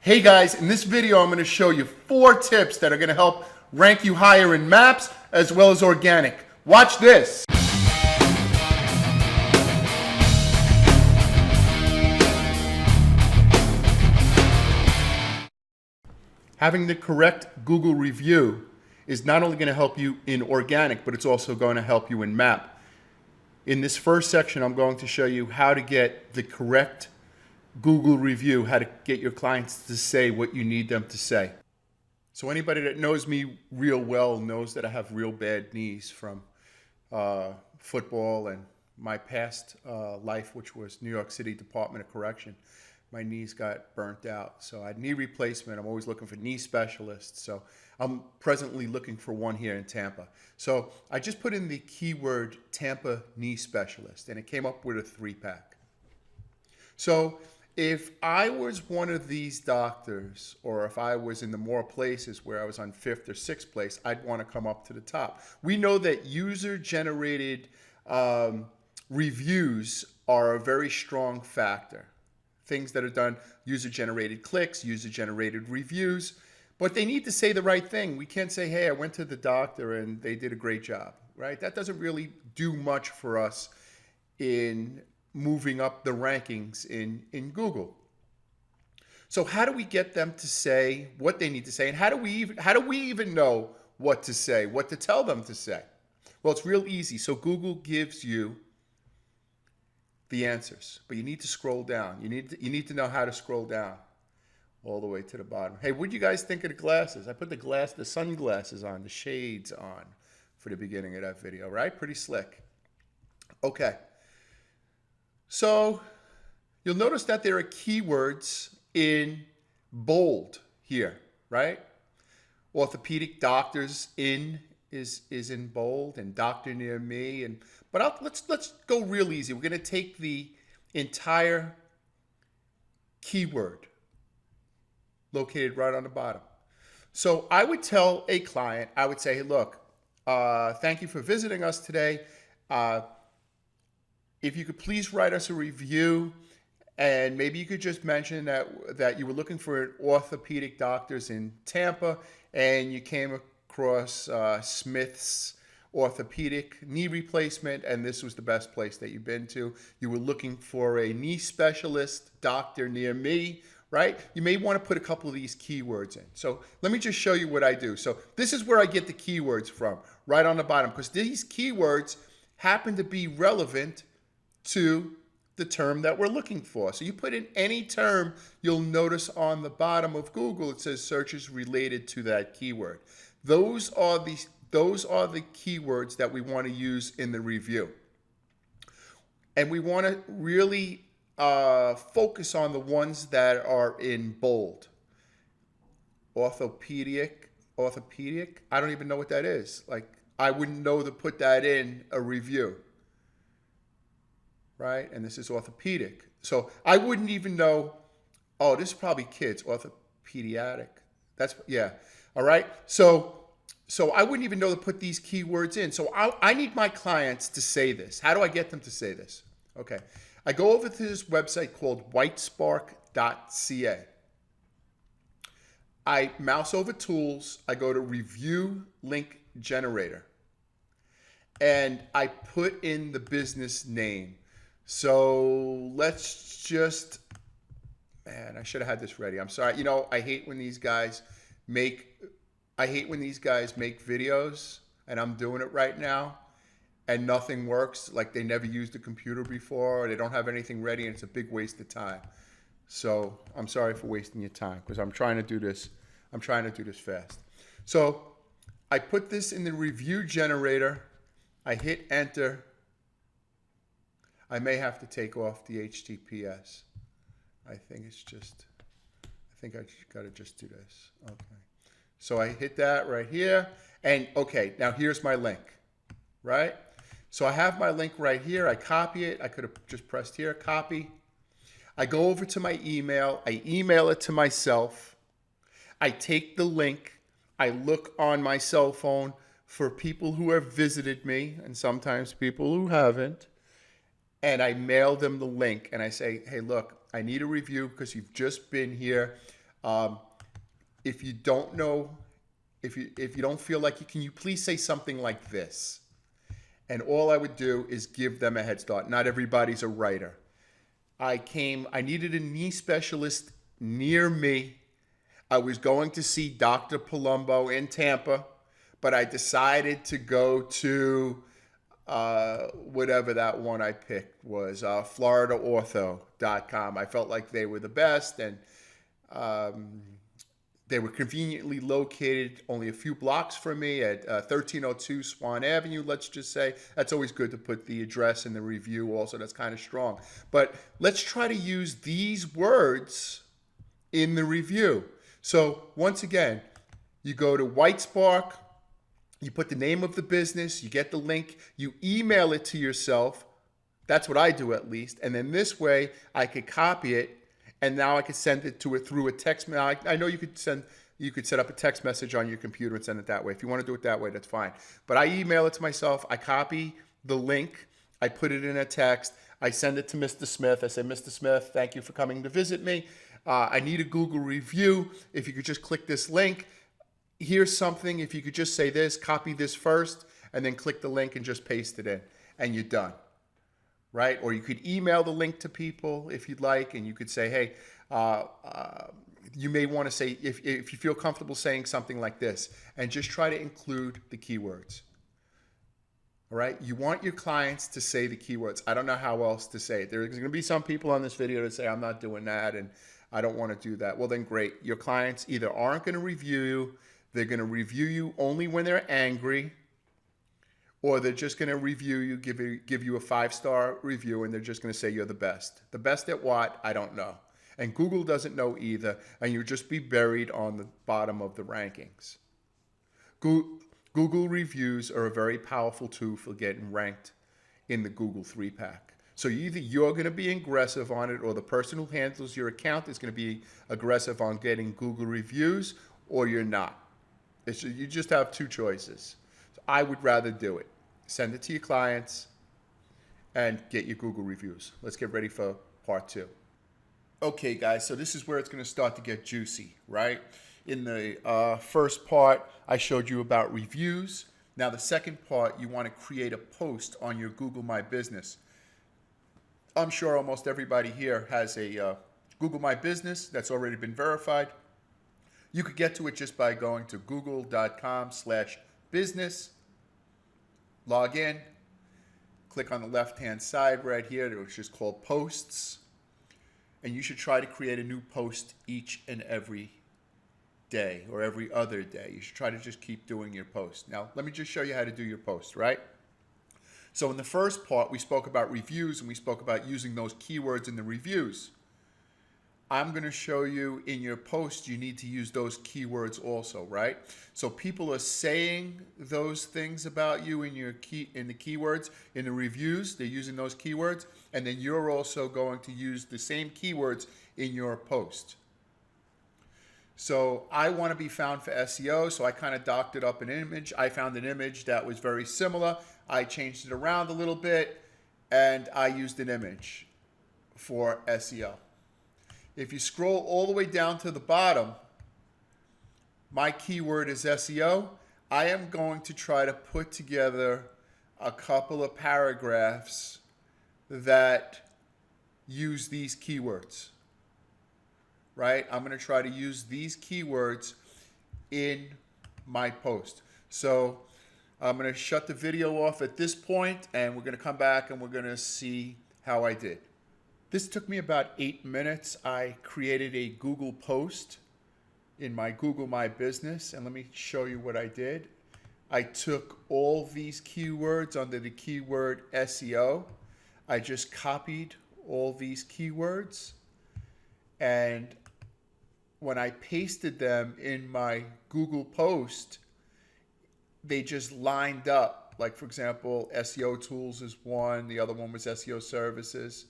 Hey guys, in this video I'm going to show you 4 tips that are going to help rank you higher in maps as well as organic. Watch this! Having the correct Google review is not only going to help you in organic, but it's also going to help you in map. In this first section, I'm going to show you how to get the correct Google review, how to get your clients to say what you need them to say. So anybody that knows me real well knows that I have real bad knees from football and my past life, which was New York City Department of Correction. My knees got burnt out, so I had knee replacement. I'm always looking for knee specialists, so I'm presently looking for one here in Tampa. So I just put in the keyword Tampa knee specialist, and it came up with a 3-pack. So if I was one of these doctors, or if I was in the more places where I was on 5th or 6th place, I'd want to come up to the top. We know that user-generated reviews are a very strong factor. Things that are done, user-generated clicks, user-generated reviews, but they need to say the right thing. We can't say, hey, I went to the doctor and they did a great job, right? That doesn't really do much for us in moving up the rankings in Google. So how do we get them to say what they need to say, and how do we even know what to say, what to tell them to say? Well, it's real easy. So Google gives you the answers, but you need to scroll down. You need to know how to scroll down all the way to the bottom. Hey, what do you guys think of the glasses? I put the sunglasses on, the shades on for the beginning of that video, right? Pretty slick. Okay. So you'll notice that there are keywords in bold here, right? Orthopedic doctors is in bold, and doctor near me, but let's go real easy. We're going to take the entire keyword located right on the bottom. So I would tell a client, I would say, hey, look, thank you for visiting us today. If you could please write us a review, and maybe you could just mention that you were looking for orthopedic doctors in Tampa, and you came across Smith's orthopedic knee replacement, and this was the best place that you've been to. You were looking for a knee specialist doctor near me, right? You may want to put a couple of these keywords in. So let me just show you what I do. So this is where I get the keywords from, right on the bottom, because these keywords happen to be relevant to the term that we're looking for. So you put in any term, you'll notice on the bottom of Google it says searches related to that keyword. Those are the keywords that we want to use in the review. And we want to really focus on the ones that are in bold. Orthopedic, I don't even know what that is. Like, I wouldn't know to put that in a review. Right? And this is orthopedic. So I wouldn't even know, oh, this is probably kids, orthopediatric. That's, yeah. All right. So I wouldn't even know to put these keywords in. So I need my clients to say this. How do I get them to say this? Okay. I go over to this website called whitespark.ca. I mouse over tools. I go to review link generator. And I put in the business name. So let's just, man, I should have had this ready. I'm sorry. You know, I hate when these guys make videos, and I'm doing it right now, and nothing works. Like they never used a computer before, or they don't have anything ready, and it's a big waste of time. So I'm sorry for wasting your time, because I'm trying to do this. I'm trying to do this fast. So I put this in the review generator. I hit enter. I may have to take off the HTTPS. I think I got to just do this. Okay. So I hit that right here. And okay, now here's my link, right? So I have my link right here. I copy it. I could have just pressed here, copy. I go over to my email. I email it to myself. I take the link. I look on my cell phone for people who have visited me, and sometimes people who haven't. And I mail them the link, and I say, hey, look, I need a review because you've just been here. If you don't know, if you don't feel like you can, you please say something like this. And all I would do is give them a head start. Not everybody's a writer. I needed a knee specialist near me. I was going to see Dr. Palumbo in Tampa, but I decided to go to whatever that one I picked was, floridaortho.com. I felt like they were the best, and they were conveniently located only a few blocks from me at 1302 Swan Avenue, let's just say. That's always good to put the address in the review also. That's kind of strong. But let's try to use these words in the review. So once again, you go to White Spark, you put the name of the business, you get the link, you email it to yourself. That's what I do at least. And then this way I could copy it, and now I could send it to it through a text. I know you could set up a text message on your computer and send it that way. If you want to do it that way, that's fine. But I email it to myself. I copy the link. I put it in a text. I send it to Mr. Smith. I say, Mr. Smith, thank you for coming to visit me. I need a Google review. If you could just click this link. Here's something. If you could just say this, copy this first, and then click the link and just paste it in, and you're done. Right? Or you could email the link to people if you'd like, and you could say, hey, you may want to say, if you feel comfortable saying something like this, and just try to include the keywords. All right? You want your clients to say the keywords. I don't know how else to say it. There's going to be some people on this video that say, I'm not doing that, and I don't want to do that. Well, then great. Your clients either aren't going to review you, they're going to review you only when they're angry, or they're just going to review you, give you a 5-star review, and they're just going to say you're the best. The best at what? I don't know. And Google doesn't know either, and you'll just be buried on the bottom of the rankings. Google reviews are a very powerful tool for getting ranked in the Google 3-pack. So either you're going to be aggressive on it, or the person who handles your account is going to be aggressive on getting Google reviews, or you're not. You just have two choices. So I would rather do it. Send it to your clients and get your Google reviews. Let's get ready for part 2. Okay, guys, so this is where it's going to start to get juicy, right? In the first part, I showed you about reviews. Now, the second part, you want to create a post on your Google My Business. I'm sure almost everybody here has a Google My Business that's already been verified. You could get to it just by going to google.com/business, log in, click on the left-hand side right here, which is called Posts, and you should try to create a new post each and every day or every other day. You should try to just keep doing your post. Now, let me just show you how to do your post, right? So in the first part, we spoke about reviews, and we spoke about using those keywords in the reviews. I'm going to show you in your post, you need to use those keywords also, right? So people are saying those things about you in the keywords, in the reviews, they're using those keywords, and then you're also going to use the same keywords in your post. So I want to be found for SEO, so I kind of doctored up an image. I found an image that was very similar. I changed it around a little bit, and I used an image for SEO. If you scroll all the way down to the bottom, my keyword is SEO. I am going to try to put together a couple of paragraphs that use these keywords, right? I'm going to try to use these keywords in my post. So I'm going to shut the video off at this point, and we're going to come back and we're going to see how I did. This took me about 8 minutes. I created a Google post in my Google My Business, and let me show you what I did. I took all these keywords under the keyword SEO. I just copied all these keywords, and when I pasted them in my Google post, they just lined up. Like, for example, SEO tools is one, the other one was SEO services.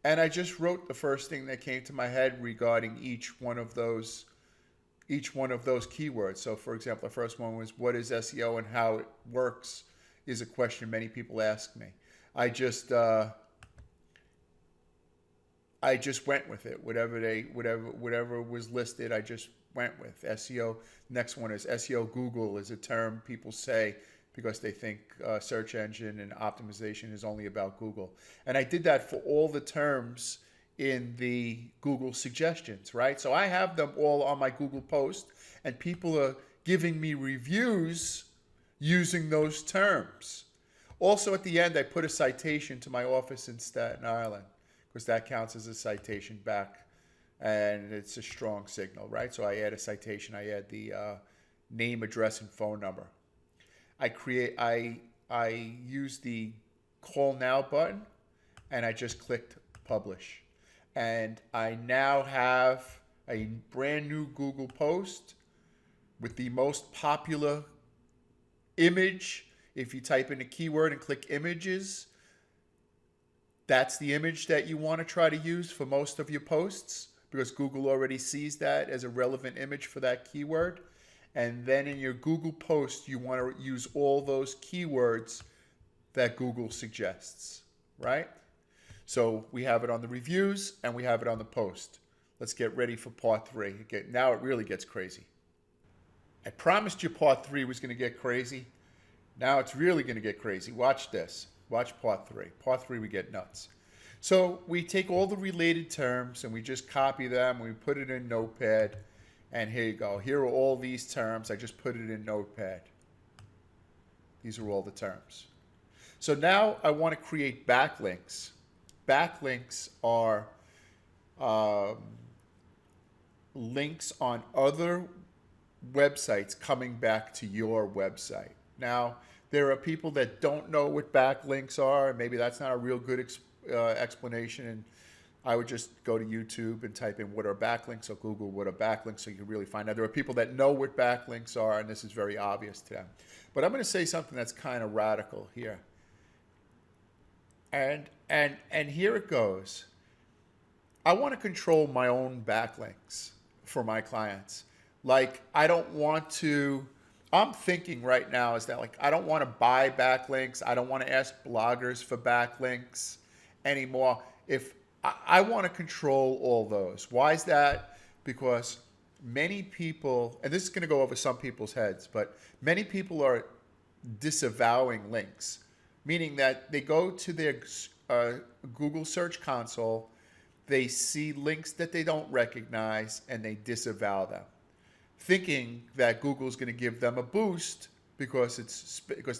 And I just wrote the first thing that came to my head regarding each one of those keywords. So for example, the first one was, what is SEO and how it works is a question many people ask me. I I just went with it. Whatever was listed, I just went with. SEO. Next one is SEO Google is a term people say because they think search engine and optimization is only about Google. And I did that for all the terms in the Google suggestions, right? So I have them all on my Google post, and people are giving me reviews using those terms. Also, at the end, I put a citation to my office in Staten Island because that counts as a citation back, and it's a strong signal, right? So I add a citation. I add the name, address, and phone number. I use the call now button, and I just clicked publish, and I now have a brand new Google post with the most popular image. If you type in a keyword and click images, that's the image that you want to try to use for most of your posts because Google already sees that as a relevant image for that keyword. And then in your Google post, you want to use all those keywords that Google suggests, right? So we have it on the reviews and we have it on the post. Let's get ready for part 3. Now it really gets crazy. I promised you part 3 was going to get crazy. Now it's really going to get crazy. Watch this. Watch part 3. Part 3, we get nuts. So we take all the related terms and we just copy them. We put it in Notepad. And here you go. Here are all these terms. I just put it in Notepad. These are all the terms. So now I want to create backlinks. Backlinks are links on other websites coming back to your website. Now, there are people that don't know what backlinks are. Maybe that's not a real good explanation. And I would just go to YouTube and type in what are backlinks, or Google what are backlinks, so you can really find out. There are people that know what backlinks are, and this is very obvious to them. But I'm going to say something that's kind of radical here. And here it goes. I want to control my own backlinks for my clients. Like, I don't want to, I'm thinking right now is that, like, I don't want to buy backlinks. I don't want to ask bloggers for backlinks anymore. If I want to control all those. Why is that? Because many people, and this is going to go over some people's heads, but many people are disavowing links, meaning that they go to their Google Search Console, they see links that they don't recognize, and they disavow them, thinking that Google's going to give them a boost because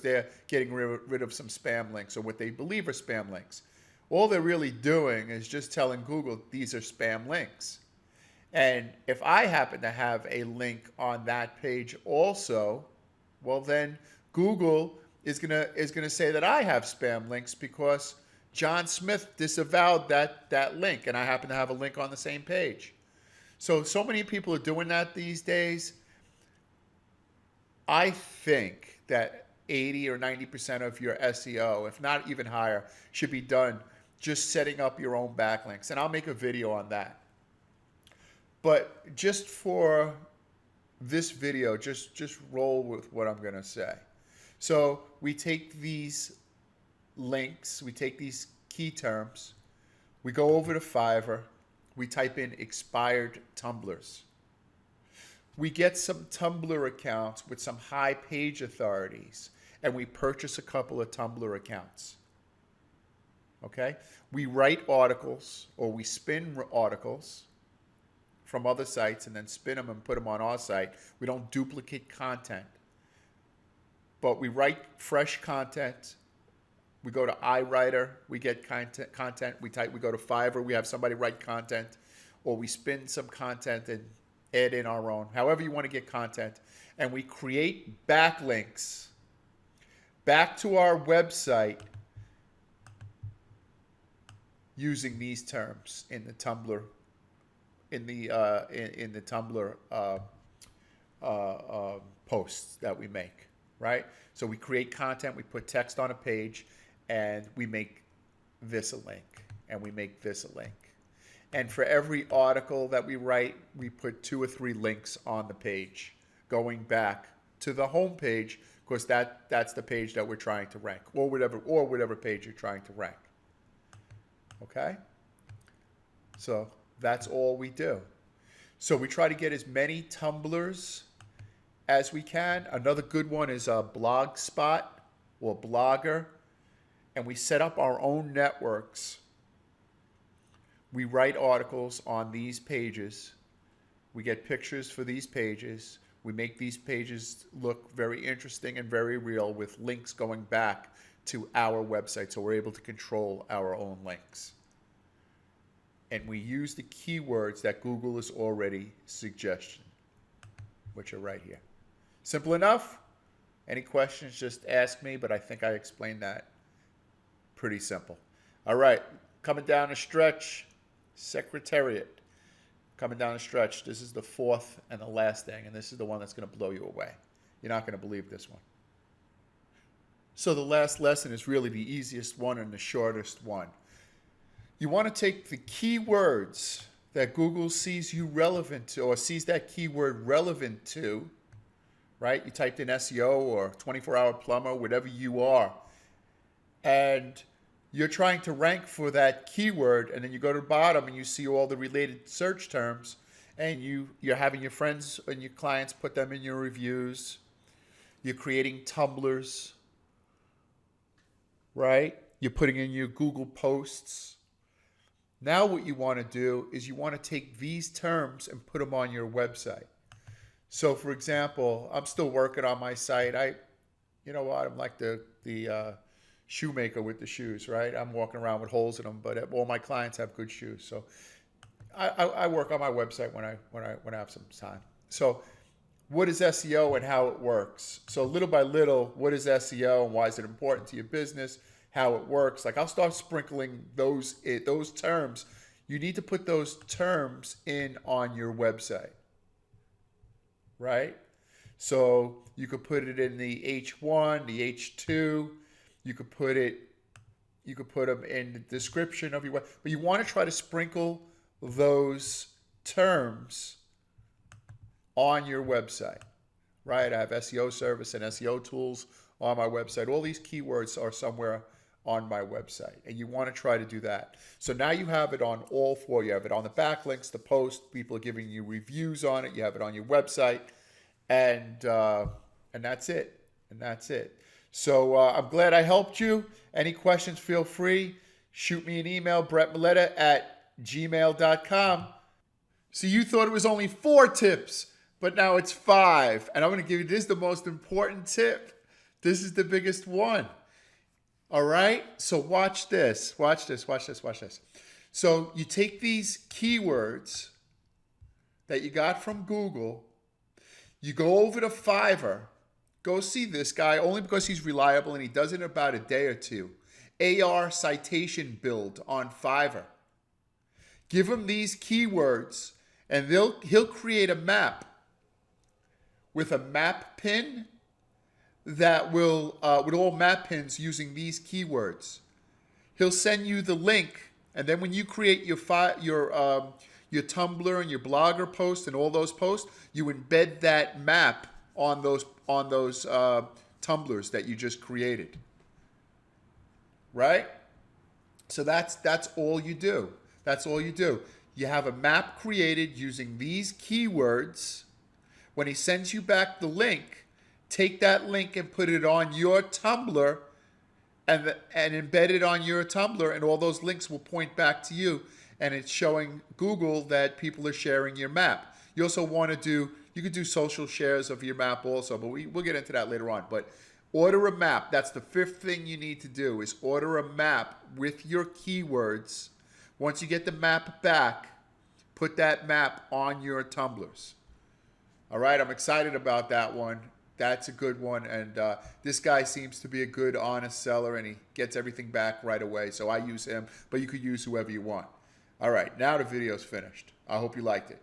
they're getting rid of some spam links or what they believe are spam links. All they're really doing is just telling Google these are spam links. And if I happen to have a link on that page also, well then Google is gonna say that I have spam links because John Smith disavowed that link, and I happen to have a link on the same page. So many people are doing that these days. I think that 80 or 90% of your SEO, if not even higher, should be done just setting up your own backlinks. And I'll make a video on that. But just for this video, just roll with what I'm going to say. So we take these links, we take these key terms, we go over to Fiverr, we type in expired tumblers. We get some Tumblr accounts with some high page authorities, and we purchase a couple of Tumblr accounts. Okay? We write articles, or we spin articles from other sites and then spin them and put them on our site. We don't duplicate content, but we write fresh content. We go to iWriter, we get content. We go to Fiverr, we have somebody write content, or we spin some content and add in our own, however you want to get content. And we create backlinks back to our website using these terms in the Tumblr, in the Tumblr posts that we make, right? So we create content, we put text on a page, and we make this a link, and we make this a link. And for every article that we write, we put 2 or 3 links on the page going back to the home page, because that's the page that we're trying to rank, or whatever page you're trying to rank. Okay? So that's all we do. So we try to get as many tumblers as we can. Another good one is a Blogspot or Blogger. And we set up our own networks. We write articles on these pages. We get pictures for these pages. We make these pages look very interesting and very real with links going back to our website, so we're able to control our own links. And we use the keywords that Google is already suggesting, which are right here. Simple enough? Any questions, just ask me, but I think I explained that pretty simple. All right, coming down the stretch, Secretariat. Coming down the stretch, this is the fourth and the last thing, and this is the one that's going to blow you away. You're not going to believe this one. So the last lesson is really the easiest one and the shortest one. You want to take the keywords that Google sees you relevant to, or sees that keyword relevant to, right? You typed in SEO or 24-hour plumber, whatever you are, and you're trying to rank for that keyword, and then you go to the bottom and you see all the related search terms, and you're having your friends and your clients put them in your reviews. You're creating tumblers, right? You're putting in your Google posts. Now what you want to do is you want to take these terms and put them on your website. So for example, I'm still working on my site. You know what? I'm like the shoemaker with the shoes, right? I'm walking around with holes in them, but all my clients have good shoes. So I work on my website when I have some time. So what is SEO and how it works? So little by little, what is SEO and why is it important to your business? How it works? Like I'll start sprinkling those terms. You need to put those terms in on your website, right? So you could put it in the H1, the H2. You could put them in the description of your web, but you want to try to sprinkle those terms on your website, right? I have SEO service and SEO tools on my website. All these keywords are somewhere on my website, and you want to try to do that. So now you have it on all four. You have it on the backlinks, the post, people are giving you reviews on it. You have it on your website, and that's it. And that's it. So I'm glad I helped you. Any questions, feel free. Shoot me an email, bretmoleta@gmail.com. So you thought it was only 4 tips, but now it's 5. And I'm going to give you, this is the most important tip. This is the biggest one. All right? So watch this. Watch this. So you take these keywords that you got from Google, you go over to Fiverr. Go see this guy only because he's reliable and he does it in about a day or two. AR citation build on Fiverr. Give him these keywords and he'll create a map with a map pin that will, with all map pins using these keywords. He'll send you the link, and then when you create your Tumblr and your Blogger post and all those posts, you embed that map on those tumblers that you just created, right? So that's all you do. That's all you do. You have a map created using these keywords. When he sends you back the link, take that link and put it on your Tumblr and embed it on your Tumblr, and all those links will point back to you, and it's showing Google that people are sharing your map. You also want to you could do social shares of your map also, but we'll get into that later on. But order a map. That's the 5th thing you need to do, is order a map with your keywords. Once you get the map back, put that map on your tumblers. All right, I'm excited about that one. That's a good one. And this guy seems to be a good, honest seller, and he gets everything back right away. So I use him, but you could use whoever you want. All right, now the video's finished. I hope you liked it.